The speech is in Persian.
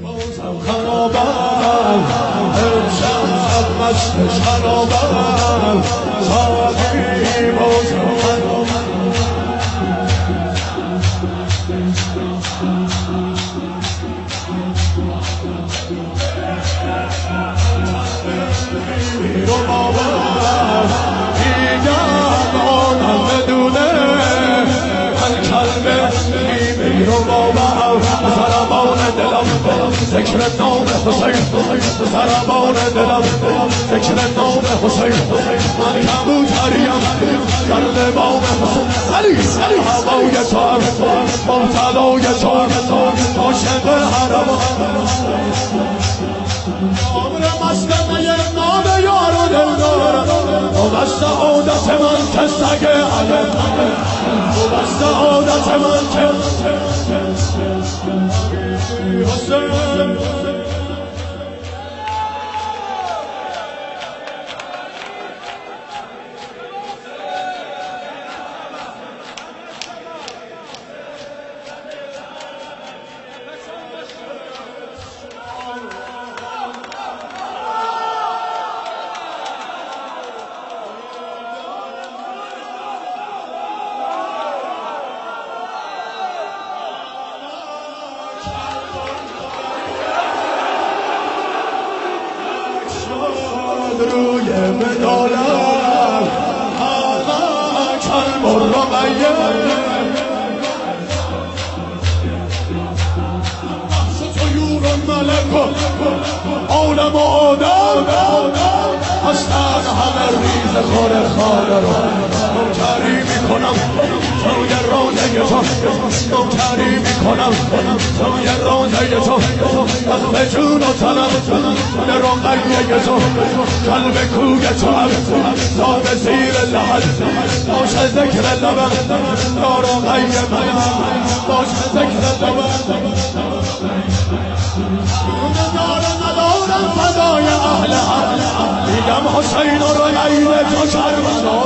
بازم خرابم امشب مست شرابم ساقی بازم خرابم رو بابم دیگر آنم بدونه من کلمه رو بابم سربان دلم ذکر نام حسین سربان دلم ذکر نام حسین من کبوتریم در نمام حسین علی هوای تو هم مبتلای تو هم عاشق حرم عمر مسلمه نام یار و دلدار و سعادت من که سگ علم و سعادت من که حسین روی مدارم همه کلم رو غیر بخش طیور ملک عالم و آدم هستن همه ریز خور خانه رو نوکری میکنم روی روزه تو نوکری میکنم روی روزه تو به جون و تنم در رقیه تو قلب کوگ تو هم دام زیر لحد باش ذکر لبم در رقیه منم باش ذکر لبم ندارم فدای اهل حق دیدم حسین و رقیه تو کربلا